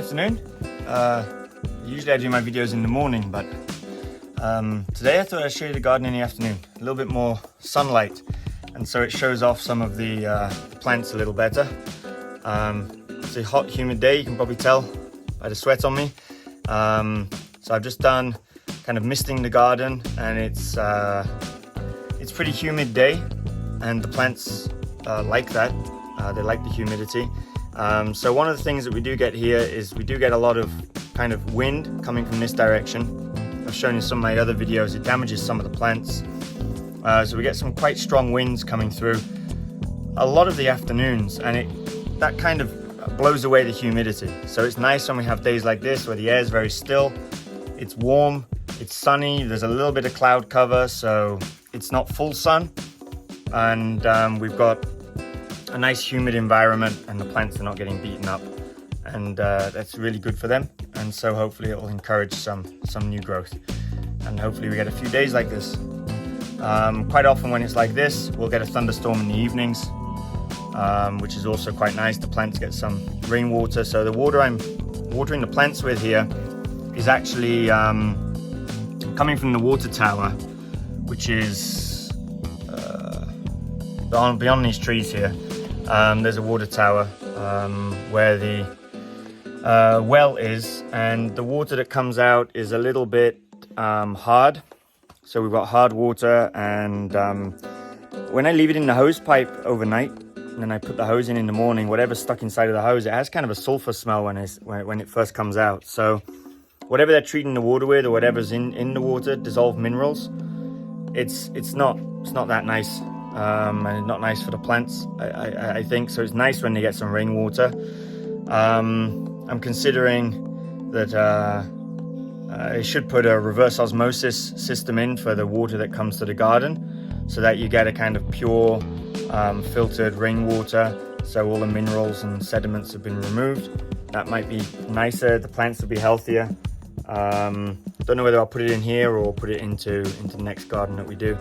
afternoon. Usually I do my videos in the morning, but today I thought I'd show you the garden in the afternoon. A little bit more sunlight, and so it shows off some of the plants a little better. It's a hot, humid day, you can probably tell by the sweat on me. So I've just done kind of misting the garden, and it's pretty humid day, and the plants like that. They like the humidity. So one of the things that we do get here is we do get a lot of kind of wind coming from this direction. I've shown you some of my other videos, it damages some of the plants. So we get some quite strong winds coming through a lot of the afternoons, and that kind of blows away the humidity. So it's nice when we have days like this where the air is very still, it's warm, it's sunny, there's a little bit of cloud cover, so it's not full sun, and we've got a nice humid environment, and the plants are not getting beaten up, and that's really good for them. And so hopefully it will encourage some new growth, and hopefully we get a few days like this. Quite often when it's like this, we'll get a thunderstorm in the evenings, which is also quite nice. The plants get some rainwater. So the water I'm watering the plants with here is actually coming from the water tower, which is beyond these trees here. There's a water tower where the well is, and the water that comes out is a little bit hard. So we've got hard water, and when I leave it in the hose pipe overnight, and then I put the hose in the morning, whatever's stuck inside of the hose, it has kind of a sulfur smell when it first comes out. So whatever they're treating the water with, or whatever's in the water, dissolved minerals, it's not that nice. And not nice for the plants, I think. So it's nice when they get some rainwater. I'm considering that I should put a reverse osmosis system in for the water that comes to the garden, so that you get a kind of pure filtered rainwater, so all the minerals and sediments have been removed. That might be nicer, the plants will be healthier. Don't know whether I'll put it in here or put it into the next garden that we do.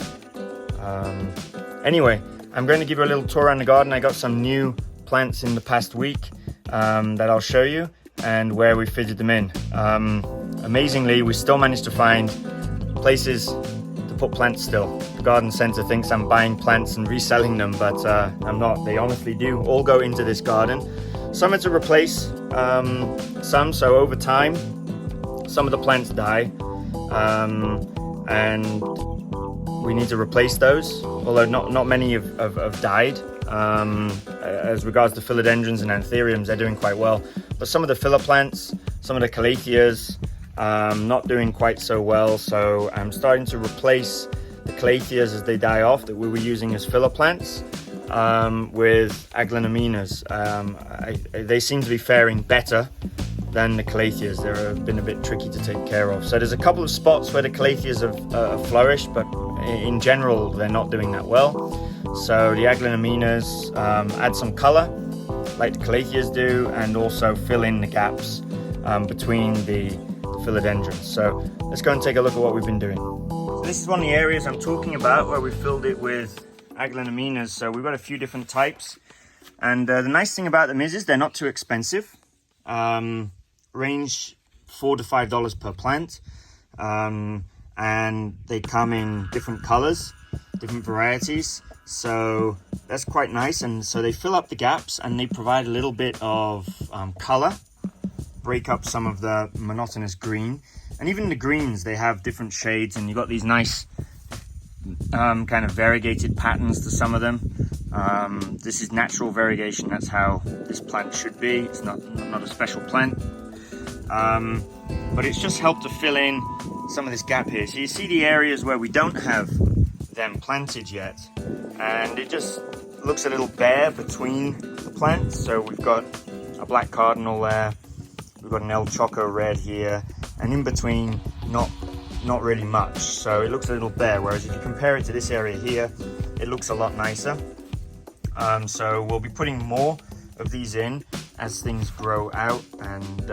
Anyway, I'm going to give you a little tour around the garden. I got some new plants in the past week that I'll show you, and where we fitted them in. Amazingly, we still managed to find places to put plants still. The garden centre thinks I'm buying plants and reselling them, but I'm not. They honestly do all go into this garden. Some are to replace some, so over time, some of the plants die, and we need to replace those, although not many have died. As regards to philodendrons and anthuriums, they're doing quite well. But some of the filler plants, some of the calatheas, not doing quite so well. So I'm starting to replace the calatheas as they die off that we were using as filler plants with aglaominas. They seem to be faring better than the calatheas. They've been a bit tricky to take care of. So there's a couple of spots where the calatheas have flourished, but in general they're not doing that well. So the aglaominas add some color like the calatheas do, and also fill in the gaps between the philodendrons. So let's go and take a look at what we've been doing. So this is one of the areas I'm talking about where we filled it with aglaominas. So we've got a few different types, and the nice thing about them is they're not too expensive. Range $4 to $5 per plant, and they come in different colors, different varieties, so that's quite nice. And so they fill up the gaps, and they provide a little bit of color, break up some of the monotonous green. And even the greens, they have different shades, and you've got these nice kind of variegated patterns to some of them. This is natural variegation. That's how this plant should be. It's not a special plant, but it's just helped to fill in some of this gap here. So you see the areas where we don't have them planted yet, and it just looks a little bare between the plants. So we've got a black cardinal there, we've got an El Choco red here, and in between not really much. So it looks a little bare, whereas if you compare it to this area here, it looks a lot nicer. So we'll be putting more of these in as things grow out, and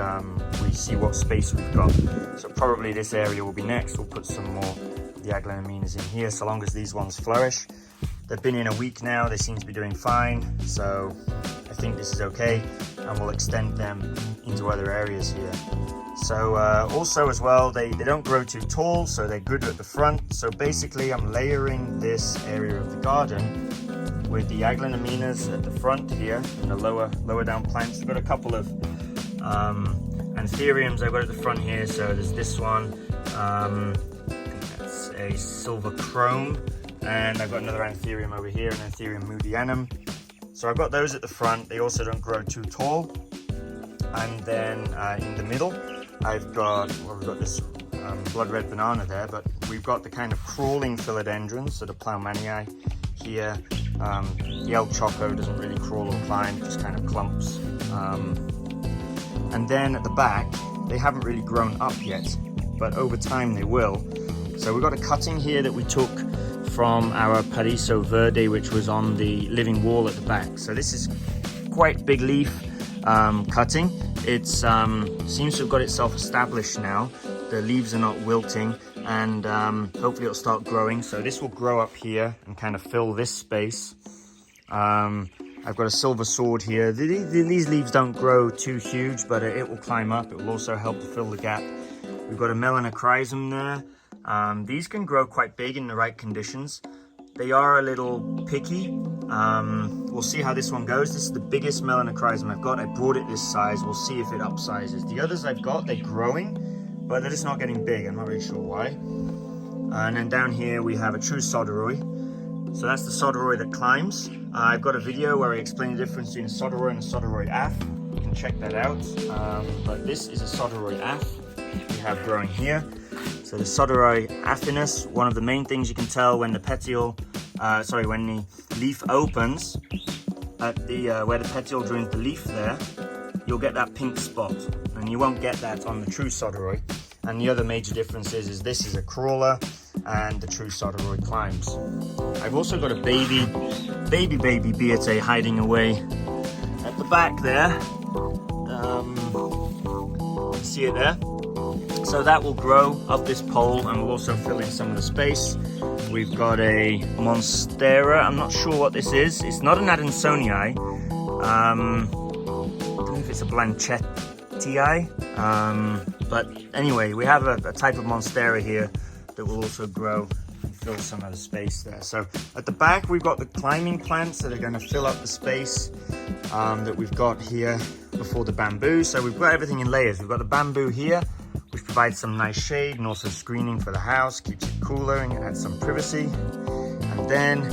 we see what space we've got. So probably this area will be next. We'll put some more of the aglaominas in here, so long as these ones flourish. They've been in a week now, they seem to be doing fine, so I think this is okay, and we'll extend them into other areas here. So also as well, they don't grow too tall, so they're good at the front. So basically I'm layering this area of the garden with the aglaominas at the front here, and the lower down plants. We've got a couple of Anthuriums I've got at the front here. So there's this one, that's a silver chrome, and I've got another Anthurium over here, an Anthurium moodianum. So I've got those at the front. They also don't grow too tall. And then in the middle, I've got, well, we've got this blood red banana there, but we've got the kind of crawling philodendrons, so the Ploumanii here. The El Choco doesn't really crawl or climb, it just kind of clumps. And then at the back, they haven't really grown up yet, but over time they will. So we've got a cutting here that we took from our Pariso Verde, which was on the living wall at the back. So this is quite big leaf cutting. It seems to have got itself established now. The leaves are not wilting, and hopefully it'll start growing. So this will grow up here and kind of fill this space. I've got a silver sword here. These leaves don't grow too huge, but it will climb up. It will also help to fill the gap. We've got a melanochrysum there. These can grow quite big in the right conditions. They are a little picky. We'll see how this one goes. This is the biggest melanochrysum I've got. I brought it this size. We'll see if it upsizes. The others I've got, they're growing, but they're just not getting big. I'm not really sure why. And then down here we have a true Soderoy. So that's the Soderoy that climbs. I've got a video where I explain the difference between a Soderoy and a Soderoy Af. You can check that out. But this is a Soderoy Af we have growing here. So the Soderoy affinus, one of the main things you can tell when the petiole, when the leaf opens at the where the petiole joins the leaf there, you'll get that pink spot, and you won't get that on the true Soderoy. And the other major difference is this is a crawler and the true Soderoy climbs. I've also got a baby Beate hiding away at the back there. See it there? So that will grow up this pole and will also fill in some of the space. We've got a Monstera. I'm not sure what this is. It's not an Adansonii. I don't know if it's a Blanchettii. But anyway, we have a type of Monstera here that will also grow and fill some of the space there. So at the back, we've got the climbing plants that are going to fill up the space that we've got here before the bamboo. So we've got everything in layers. We've got the bamboo here, which provides some nice shade and also screening for the house, keeps it cooler and adds some privacy. And then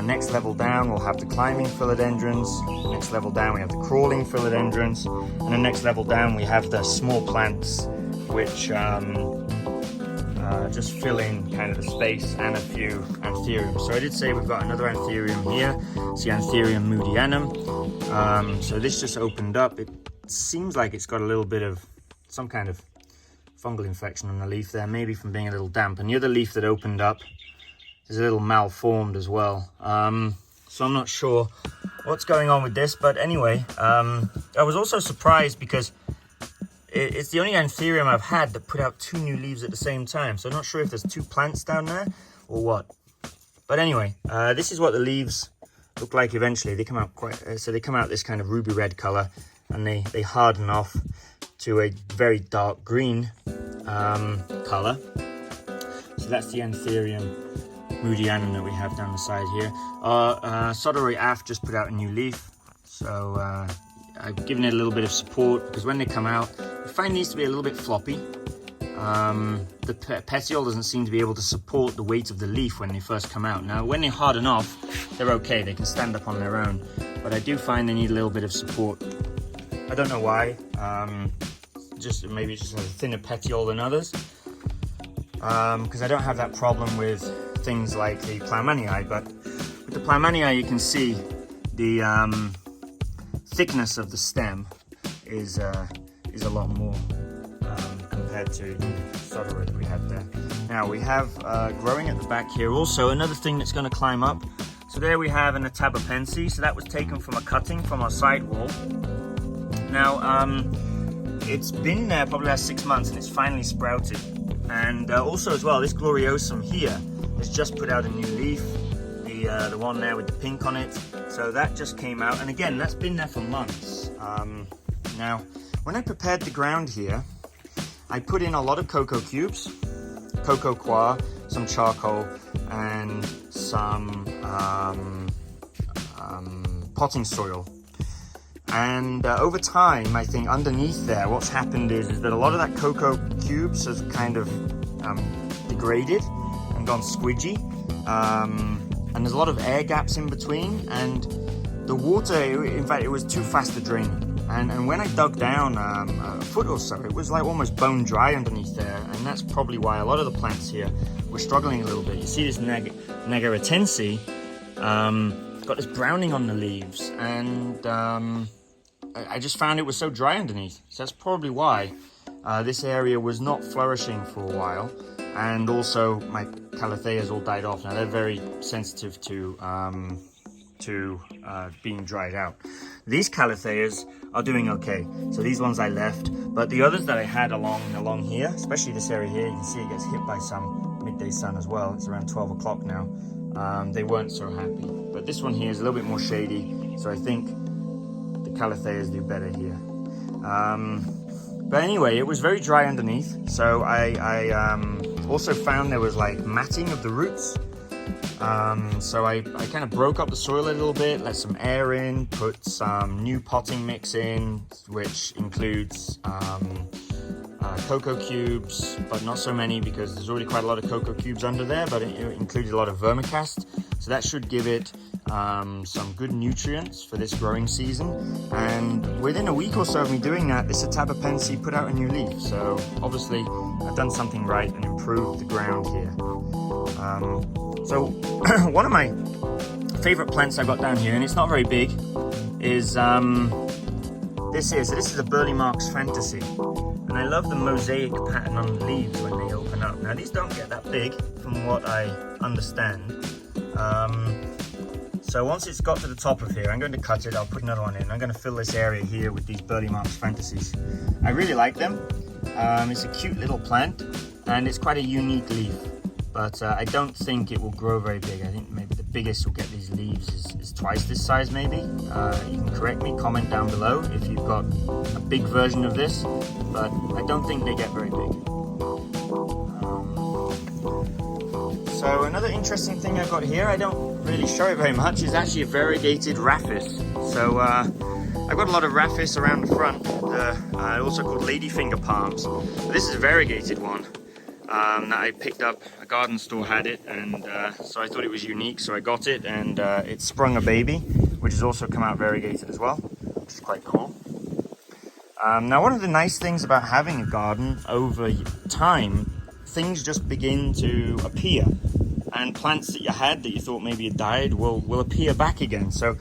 next level down, we'll have the climbing philodendrons. Next level down, we have the crawling philodendrons. And then next level down, we have the small plants, which just fill in kind of the space, and a few Anthuriums. So I did say we've got another Anthurium here. It's the Anthurium moodianum. So this just opened up. It seems like it's got a little bit of some kind of fungal infection on the leaf there, maybe from being a little damp. And the other leaf that opened up is a little malformed as well. So I'm not sure what's going on with this, but anyway, I was also surprised because it's the only Anthurium I've had that put out 2 new leaves at the same time. So I'm not sure if there's 2 plants down there or what. But anyway, this is what the leaves look like eventually. They come out they come out this kind of ruby red color, and they harden off to a very dark green color. So that's the Anthurium moodianum that we have down the side here. Soderoy Af just put out a new leaf, so I've given it a little bit of support, because when they come out, I find these to be a little bit floppy. The petiole doesn't seem to be able to support the weight of the leaf when they first come out. Now, when they harden off, they're okay, they can stand up on their own, but I do find they need a little bit of support. I don't know why, maybe it's just a thinner petiole than others, because I don't have that problem with things like the Ploumanii, but with the Ploumanii you can see the thickness of the stem is a lot more compared to the Soderoy that we have there. Now we have growing at the back here also another thing that's going to climb up. So there we have an Atabapensi. So that was taken from a cutting from our side wall. Now it's been there probably last 6 months, and it's finally sprouted. And also as well, this Gloriosum here has just put out a new leaf. The the one there with the pink on it. So that just came out, and again, that's been there for months. Now, when I prepared the ground here, I put in a lot of cocoa cubes, cocoa coir, some charcoal, and some potting soil. And over time, I think underneath there, what's happened is that a lot of that cocoa cubes has kind of degraded and gone squidgy. And there's a lot of air gaps in between, and the water, in fact, it was too fast to drain. And when I dug down a foot or so, it was like almost bone dry underneath there, and that's probably why a lot of the plants here were struggling a little bit. You see this Negaratense got this browning on the leaves, and I just found it was so dry underneath. So that's probably why this area was not flourishing for a while. And also my calatheas all died off. Now they're very sensitive to being dried out. These calatheas are doing okay. So these ones I left, but the others that I had along here, especially this area here, you can see it gets hit by some midday sun as well. It's around 12 o'clock now. They weren't so happy. But this one here is a little bit more shady, so I think the calatheas do better here. But anyway, it was very dry underneath, so I also found there was like matting of the roots. So I kind of broke up the soil a little bit, let some air in, put some new potting mix in, which includes cocoa cubes, but not so many because there's already quite a lot of cocoa cubes under there, but it included a lot of vermicast. So that should give it some good nutrients for this growing season. And within a week or so of me doing that, this Atabapense put out a new leaf. So obviously I've done something right and improved the ground here. So one of my favorite plants I've got down here, and it's not very big, is this here. So this is a Burley Marks Fantasy. And I love the mosaic pattern on the leaves when they open up. Now these don't get that big from what I understand. So once it's got to the top of here, I'm going to cut it, I'll put another one in. I'm going to fill this area here with these Burley Marks Fantasies. I really like them. It's a cute little plant and it's quite a unique leaf. But I don't think it will grow very big. I think maybe the biggest will get these leaves is twice this size maybe. You can correct me, comment down below if you've got a big version of this, but I don't think they get very big. So another interesting thing I've got here, I don't really show it very much, is actually a variegated rhaphis. So I've got a lot of rhaphis around the front, also called ladyfinger palms. This is a variegated one. That I picked up, a garden store had it, and so I thought it was unique, so I got it, and it sprung a baby, which has also come out variegated as well, which is quite cool. Now one of the nice things about having a garden, over time, things just begin to appear, and plants that you had that you thought maybe had died will appear back again. So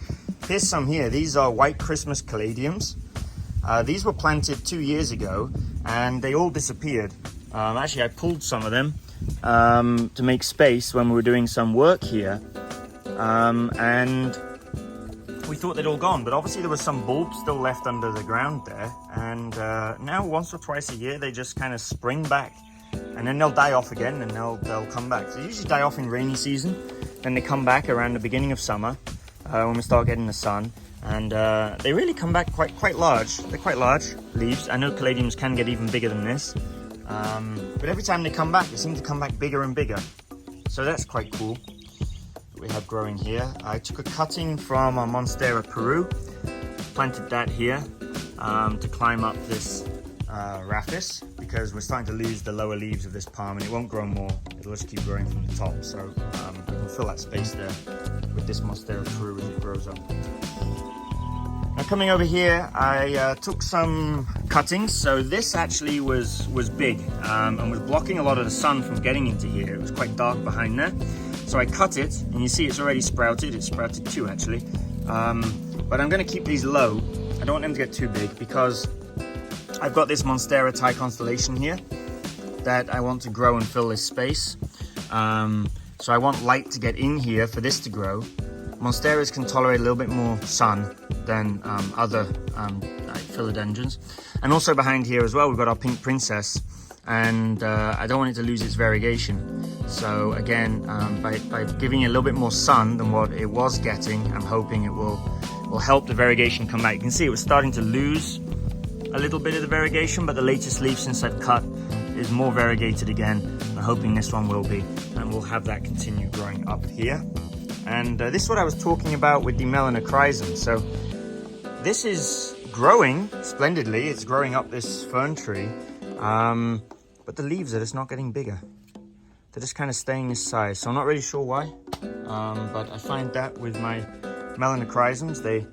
here's some here. These are white Christmas caladiums. These were planted 2 years ago, and they all disappeared. Actually, I pulled some of them to make space when we were doing some work here, and we thought they'd all gone, but obviously there was some bulbs still left under the ground there, and now once or twice a year they just kind of spring back, and then they'll die off again, and they'll come back. So they usually die off in rainy season, then they come back around the beginning of summer when we start getting the sun, and they really come back quite large. They're quite large leaves. I know caladiums can get even bigger than this. But every time they come back, they seem to come back bigger and bigger. So that's quite cool that we have growing here. I took a cutting from our Monstera Peru, planted that here to climb up this rhaphis, because we're starting to lose the lower leaves of this palm and it won't grow more. It'll just keep growing from the top. So we can fill that space there with this Monstera Peru as it grows up. Now coming over here, I took some cuttings. So this actually was big and was blocking a lot of the sun from getting into here. It was quite dark behind there. So I cut it, and you see it's already sprouted. It sprouted 2 actually. But I'm going to keep these low. I don't want them to get too big because I've got this Monstera Thai constellation here that I want to grow and fill this space. So I want light to get in here for this to grow. Monsteras can tolerate a little bit more sun than other like philodendrons. And also behind here as well, we've got our pink princess. and I don't want it to lose its variegation. So again, by giving it a little bit more sun than what it was getting, I'm hoping it will help the variegation come back. You can see it was starting to lose a little bit of the variegation, but the latest leaf since I've cut is more variegated again. I'm hoping this one will be, and we'll have that continue growing up here. And this is what I was talking about with the Melanochrysum. So this is growing splendidly. It's growing up this fern tree, but the leaves are just not getting bigger. They're just kind of staying this size. So I'm not really sure why, but I find that with my Melanochrysums, they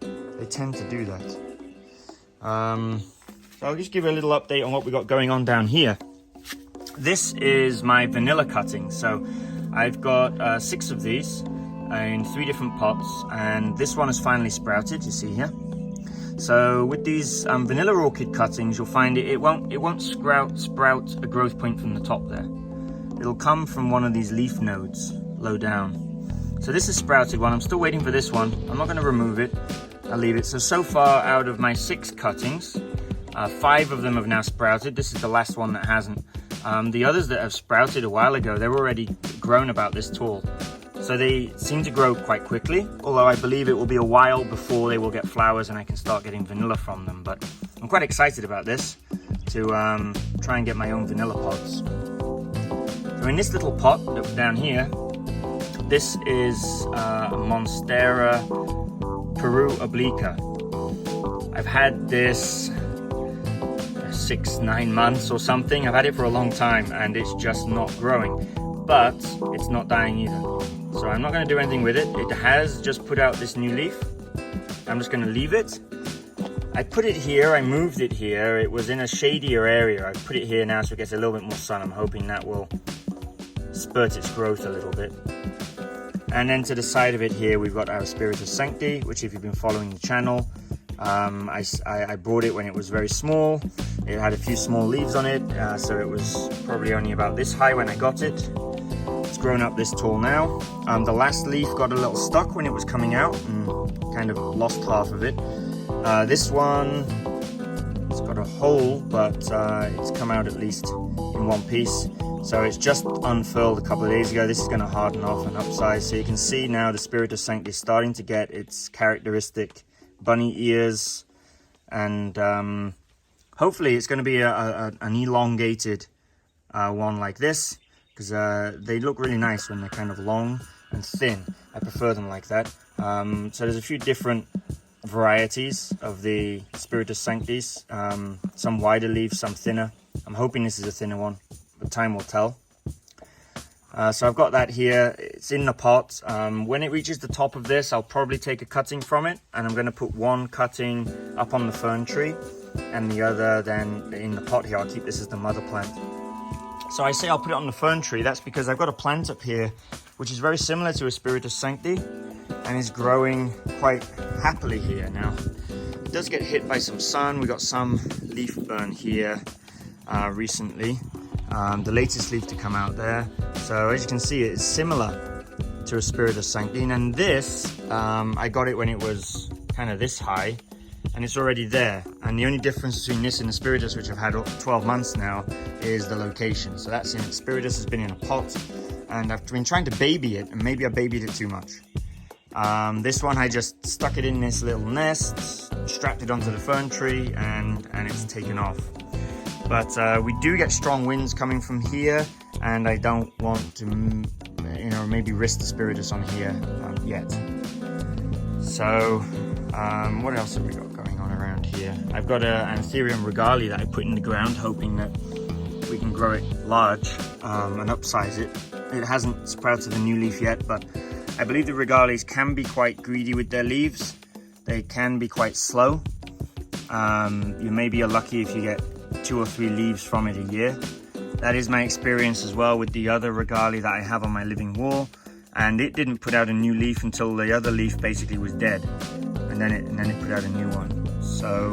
tend to do that. So I'll just give you a little update on what we got going on down here. This is my vanilla cutting. So I've got 6 of these in 3 different pots, and this one has finally sprouted, you see here. So with these vanilla orchid cuttings, you'll find it won't sprout a growth point from the top there. It'll come from one of these leaf nodes low down. So this is sprouted one. I'm still waiting for this one. I'm not going to remove it. I'll leave it. So far out of my 6 cuttings, 5 of them have now sprouted. This is the last one that hasn't. The others that have sprouted a while ago, they're already grown about this tall. So they seem to grow quite quickly, although I believe it will be a while before they will get flowers and I can start getting vanilla from them. But I'm quite excited about this, to try and get my own vanilla pods. So in this little pot down here, this is a Monstera Peru obliqua. I've had this 6-9 months or something. I've had it for a long time and it's just not growing, but it's not dying either. So I'm not going to do anything with it. It has just put out this new leaf. I'm just going to leave it. I put it here, I moved it here. It was in a shadier area. I put it here now so it gets a little bit more sun. I'm hoping that will spurt its growth a little bit. And then to the side of it here, we've got our Spritus Sancti, which if you've been following the channel, I brought it when it was very small. It had a few small leaves on it, so it was probably only about this high when I got it. It's grown up this tall now. The last leaf got a little stuck when it was coming out and kind of lost half of it. This one, it's got a hole, but it's come out at least in one piece. So it's just unfurled a couple of days ago. This is going to harden off and upsize. So you can see now the Spritus Sancti is starting to get its characteristic bunny ears, and hopefully it's going to be an elongated one like this, because they look really nice when they're kind of long and thin. I prefer them like that. So there's a few different varieties of the Spritus Sanctis, some wider leaves, some thinner. I'm hoping this is a thinner one, but time will tell. So I've got that here. It's in the pot. When it reaches the top of this, I'll probably take a cutting from it, and I'm going to put one cutting up on the fern tree and the other then in the pot here. I'll keep this as the mother plant. So I say I'll put it on the fern tree. That's because I've got a plant up here which is very similar to a Spritus Sancti and is growing quite happily here now. It does get hit by some sun. We got some leaf burn here recently. The latest leaf to come out there. So as you can see, it's similar to a Spritus Sancti. And this, I got it when it was kind of this high, and it's already there. And the only difference between this and the Spiritus, which I've had 12 months now, is the location. So that's in it. Spiritus has been in a pot, and I've been trying to baby it, and maybe I babied it too much. This one, I just stuck it in this little nest, strapped it onto the fern tree, and it's taken off. But we do get strong winds coming from here, and I don't want to, maybe risk the Spiritus on here yet. So, what else have we got going on around here? I've got an Anthurium regale that I put in the ground, hoping that we can grow it large and upsize it. It hasn't sprouted a new leaf yet, but I believe the regales can be quite greedy with their leaves. They can be quite slow. You maybe are lucky if you get 2 or 3 leaves from it a year. That is my experience as well with the other regale that I have on my living wall, and it didn't put out a new leaf until the other leaf basically was dead, and then it put out a new one. So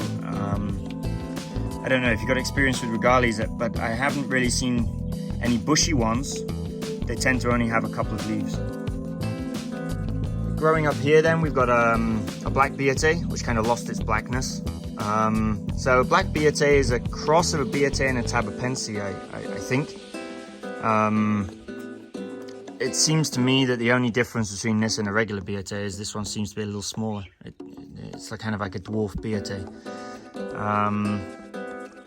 I don't know if you've got experience with regales, but I haven't really seen any bushy ones. They tend to only have a couple of leaves. growing up here then, we've got a black Beate, which kind of lost its blackness. So black Beate is a cross of a Beate and a Tabapensi, I think. It seems to me that the only difference between this and a regular Beate is this one seems to be a little smaller. It's kind of like a dwarf Beate.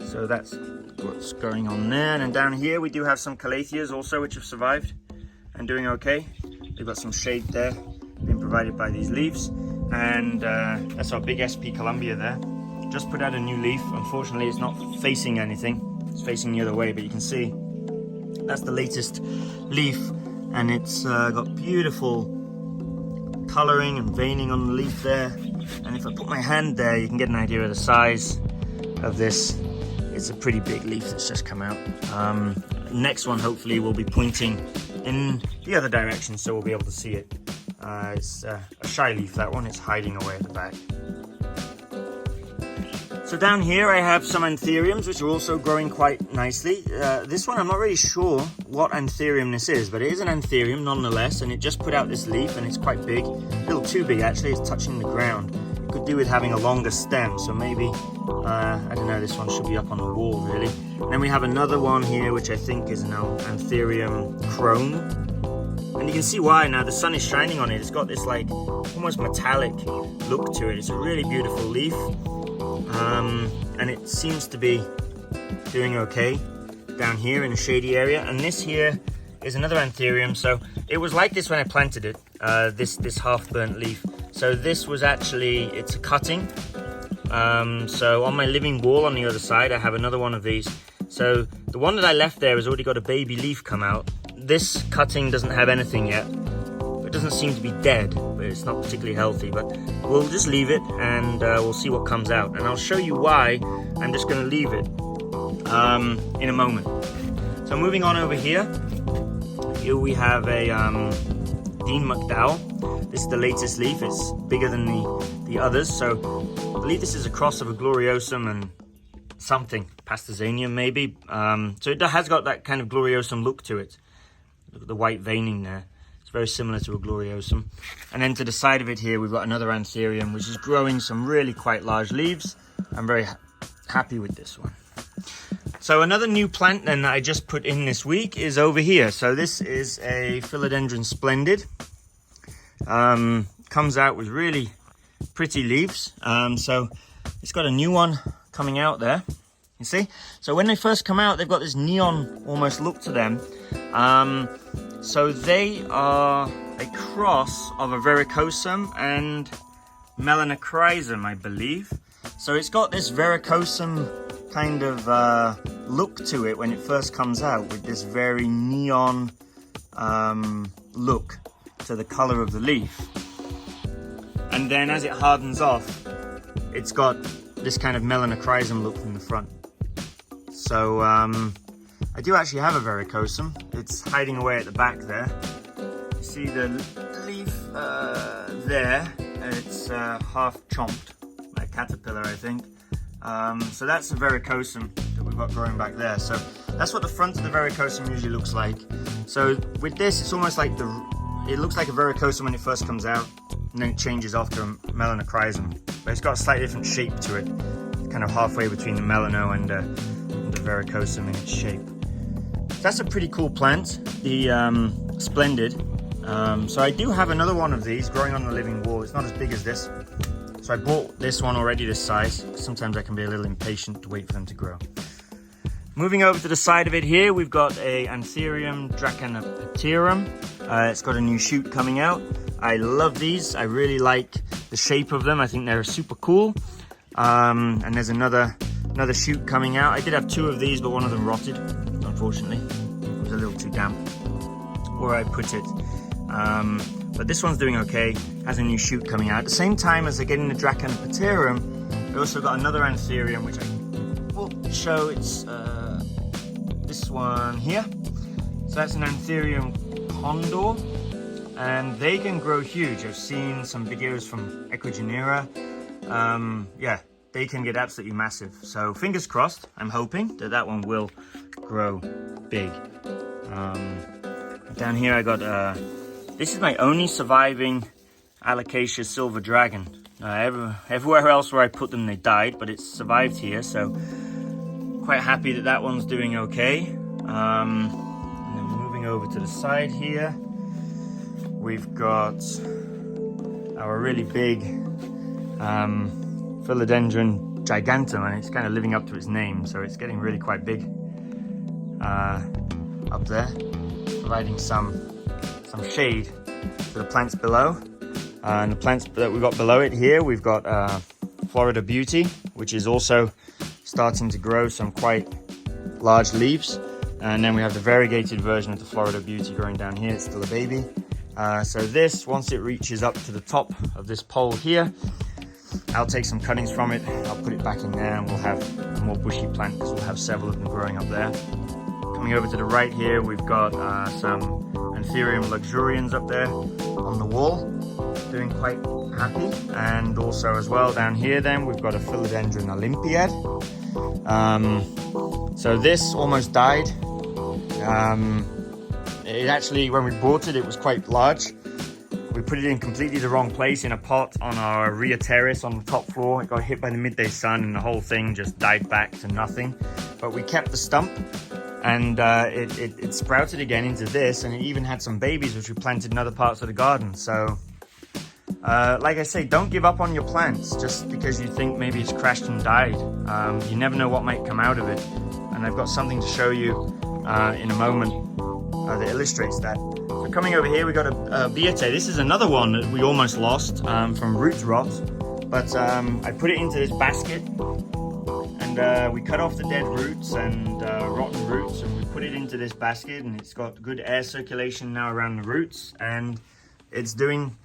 So that's what's going on there. And then down here we do have some Calatheas also, which have survived and doing okay. We've got some shade there being provided by these leaves. And that's our big SP Columbia there. Just put out a new leaf. Unfortunately, it's not facing anything. It's facing the other way, but you can see that's the latest leaf. And it's got beautiful coloring and veining on the leaf there. And if I put my hand there, you can get an idea of the size of this. It's a pretty big leaf that's just come out. Next one hopefully will be pointing in the other direction, so we'll be able to see it. It's a shy leaf, that one. It's hiding away at the back. So down here I have some Anthuriums, which are also growing quite nicely. This one I'm not really sure what Anthurium this is, but it is an Anthurium nonetheless, and it just put out this leaf and it's quite big. A little too big actually, it's touching the ground. It could do with having a longer stem, so maybe, I don't know, this one should be up on the wall really. And then we have another one here, which I think is an Anthurium chrome. And you can see why now, the sun is shining on it. It's got this like almost metallic look to it. It's a really beautiful leaf. And it seems to be doing okay down here in a shady area. And this here is another Anthurium. So it was like this when I planted it, this half burnt leaf. So this was actually, it's a cutting. So on my living wall on the other side, I have another one of these. So the one that I left there has already got a baby leaf come out. This cutting doesn't have anything yet. It doesn't seem to be dead, but it's not particularly healthy. But we'll just leave it and we'll see what comes out. And I'll show you why I'm just going to leave it in a moment. So moving on over here, here we have a Dean McDowell. This is the latest leaf. It's bigger than the others. So I believe this is a cross of a Gloriosum and something, Pastazanium maybe. So it has got that kind of Gloriosum look to it. Look at the white veining there. It's very similar to a Gloriosum. And then to the side of it here, we've got another Anthurium, which is growing some really quite large leaves. I'm very happy with this one. So another new plant then that I just put in this week is over here. So this is a Philodendron Splendid. Comes out with really pretty leaves. So it's got a new one coming out there. You see? So when they first come out, they've got this neon almost look to them. So they are a cross of a Verrucosum and Melanochrysum, I believe. So it's got this Verrucosum kind of look to it when it first comes out, with this very neon look to the color of the leaf. And then as it hardens off, it's got this kind of Melanochrysum look from the front. So I do actually have a Verrucosum. It's hiding away at the back there. You see the leaf there, it's half chomped, like a caterpillar, I think. So that's the Verrucosum that we've got growing back there. So that's what the front of the Verrucosum usually looks like. So with this, it's almost like it looks like a Verrucosum when it first comes out, and then it changes off to a Melanochrysum. But it's got a slightly different shape to it, kind of halfway between the Melano and the Verrucosum in its shape. So that's a pretty cool plant, the Splendid. So I do have another one of these growing on the living wall. It's not as big as this. So I bought this one already this size. Sometimes I can be a little impatient to wait for them to grow. Moving over to the side of it here, we've got a Anthurium Dracanapaterum. It's got a new shoot coming out. I love these. I really like the shape of them. I think they're super cool. And there's another shoot coming out. I did have two of these, but one of them rotted, unfortunately. It was a little too damp where I put it. But this one's doing okay, has a new shoot coming out. At the same time as they're getting the Dracanapaterum, I also got another Anthurium, which I will show. It's this one here. So that's an Anthurium Condor, and they can grow huge. I've seen some videos from Equigenera. Yeah, they can get absolutely massive. So fingers crossed, I'm hoping that one will grow big. Down here I got, this is my only surviving Alocasia silver dragon. Everywhere else where I put them they died, but it's survived here, so quite happy that that one's doing okay. And then moving over to the side here, we've got our really big Philodendron gigantum, and it's kind of living up to its name, so it's getting really quite big up there, providing some shade to the plants below. And the plants that we've got below it here, we've got Florida Beauty, which is also starting to grow some quite large leaves. And then we have the variegated version of the Florida Beauty growing down here. It's still a baby. So this, once it reaches up to the top of this pole here, I'll take some cuttings from it, I'll put it back in there, and we'll have a more bushy plant because we'll have several of them growing up there. Coming over to the right here, we've got some Anthurium luxurians up there on the wall, doing quite happy. And also as well down here then, we've got a Philodendron Olympiad. So this almost died. It actually, when we bought it, it was quite large. We put it in completely the wrong place in a pot on our rear terrace on the top floor. It got hit by the midday sun and the whole thing just died back to nothing. But we kept the stump, and it sprouted again into this, and it even had some babies which we planted in other parts of the garden. So like I say, don't give up on your plants just because you think maybe it's crashed and died. You never know what might come out of it, and I've got something to show you in a moment that illustrates that. So coming over here, we got a Beate. This is another one that we almost lost from root rot, but I put it into this basket, and we cut off the dead roots and rotten roots, and we put it into this basket, and it's got good air circulation now around the roots, and it's doing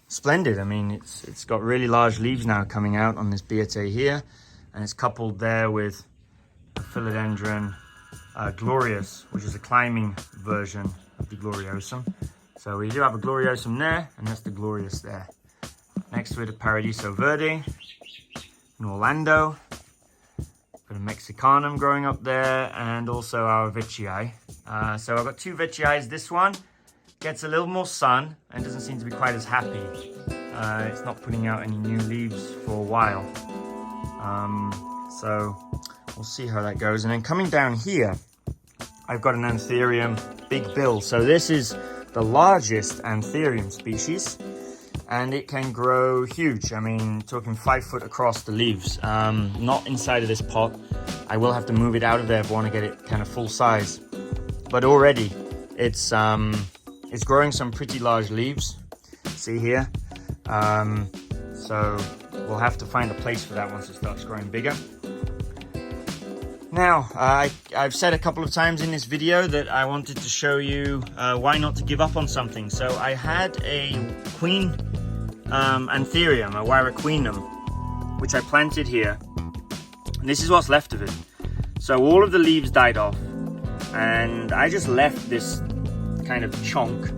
splendid. I mean, it's got really large leaves now coming out on this Beate here, and it's coupled there with a Philodendron glorious, which is a climbing version of the gloriosum. So we do have a gloriosum there, and that's the glorious there. Next to it, a Paradiso Verde, an Orlando, got a Mexicanum growing up there, and also our Veitchii. So I've got two Veitchii. This one gets a little more sun and doesn't seem to be quite as happy. It's not putting out any new leaves for a while. So we'll see how that goes. And then coming down here, I've got an Anthurium Big Bill. So this is the largest Anthurium species, and it can grow huge. I mean, talking 5 foot across the leaves. Not inside of this pot. I will have to move it out of there if I want to get it kind of full size. But already, it's growing some pretty large leaves. See here. So we'll have to find a place for that once it starts growing bigger. Now, I've said a couple of times in this video that I wanted to show you why not to give up on something. So I had a queen Anthurium, a Wiraqueenum, which I planted here. And this is what's left of it. So all of the leaves died off, and I just left this kind of chunk.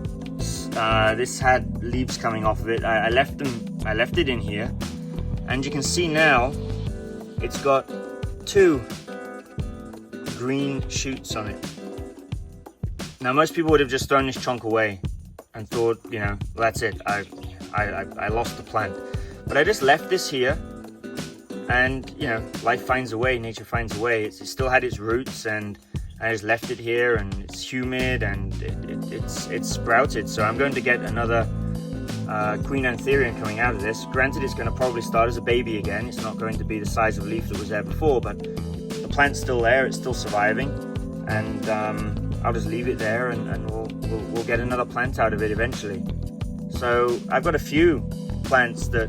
This had leaves coming off of it. I left it in here, and you can see now it's got 2 green shoots on it. Now most people would have just thrown this chunk away and thought, you know, well, that's it, I lost the plant. But I just left this here, and you know, life finds a way, nature finds a way. It still had its roots, and I just left it here, and it's humid, and it's sprouted. So I'm going to get another Queen Anthurium coming out of this. Granted, it's going to probably start as a baby again. It's not going to be the size of leaf that was there before, but the plant's still there, it's still surviving, and I'll just leave it there, and we'll get another plant out of it eventually. So I've got a few plants that,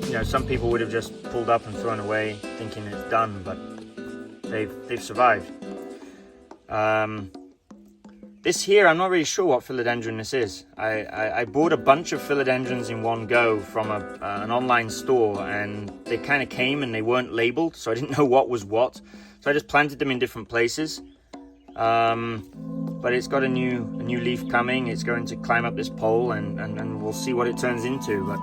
you know, some people would have just pulled up and thrown away thinking it's done, but they've survived. This here, I'm not really sure what philodendron this is. I bought a bunch of philodendrons in one go from an online store, and they kind of came and they weren't labeled, so I didn't know what was what. So I just planted them in different places. But it's got a new leaf coming. It's going to climb up this pole, and we'll see what it turns into. But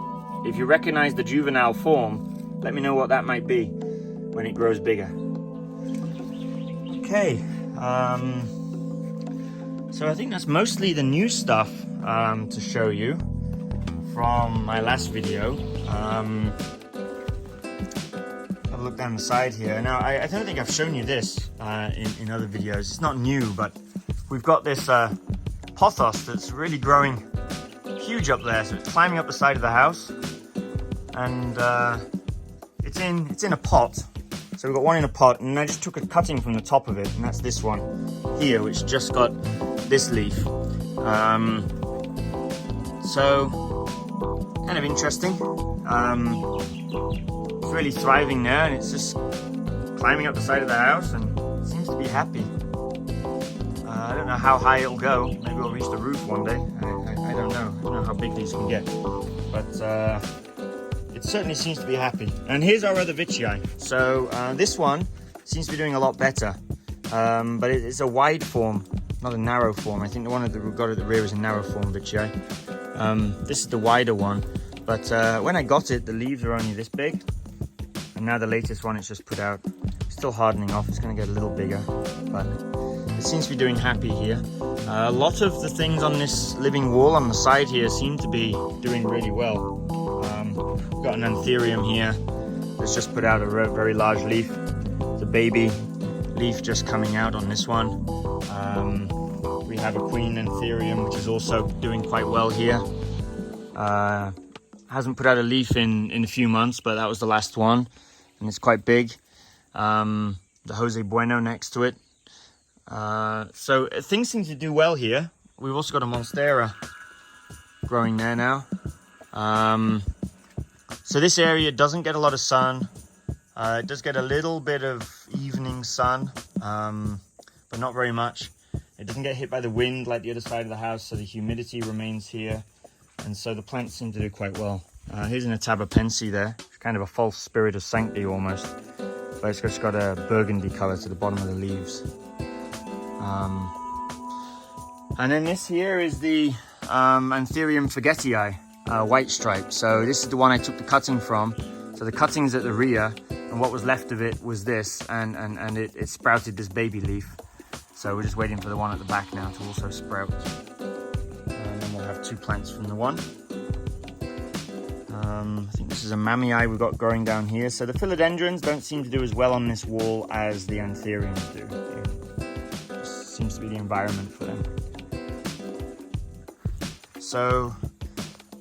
if you recognize the juvenile form, let me know what that might be when it grows bigger. Okay. So I think that's mostly the new stuff to show you from my last video. Have a look down the side here. Now, I don't think I've shown you this in other videos. It's not new, but we've got this pothos that's really growing huge up there. So it's climbing up the side of the house, and it's in a pot. So we've got one in a pot, and I just took a cutting from the top of it, and that's this one here, which just got this leaf. So kind of interesting. It's really thriving there, and it's just climbing up the side of the house, and it seems to be happy. I don't know how high it'll go. Maybe it'll reach the roof one day. I don't know. I don't know how big these can get, but it certainly seems to be happy. And here's our other Vicii. So this one seems to be doing a lot better, but it's a wide form, not a narrow form. I think the one that we've got at the rear is a narrow form Vicii. This is the wider one, but when I got it, the leaves are only this big, and now the latest one it's just put out. Still hardening off. It's going to get a little bigger, but it seems to be doing happy here. A lot of the things on this living wall on the side here seem to be doing really well. We've got an Anthurium here that's just put out a very large leaf. The baby leaf just coming out on this one. We have a queen Anthurium, which is also doing quite well here. Hasn't put out a leaf in a few months, but that was the last one, and it's quite big. The Jose Bueno next to it. So things seem to do well here. We've also got a Monstera growing there now. So this area doesn't get a lot of sun. It does get a little bit of evening sun, but not very much. It doesn't get hit by the wind like the other side of the house, so the humidity remains here, and so the plants seem to do quite well. Here's an Atabapensi there. It's kind of a false Spiritus Sancti almost, but it's just got a burgundy color to the bottom of the leaves. And then this here is the Anthurium Forgetii, white stripe. So this is the one I took the cutting from. So the cutting's at the rear, and what was left of it was this, and it sprouted this baby leaf. So we're just waiting for the one at the back now to also sprout. And then we'll have two plants from the one. I think this is a Mamii we've got growing down here. So the philodendrons don't seem to do as well on this wall as the Anthuriums do. It just seems to be the environment for them. So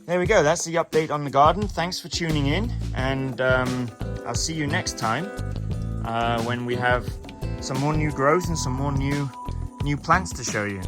there we go. That's the update on the garden. Thanks for tuning in, and I'll see you next time when we have some more new growth and some more new plants to show you.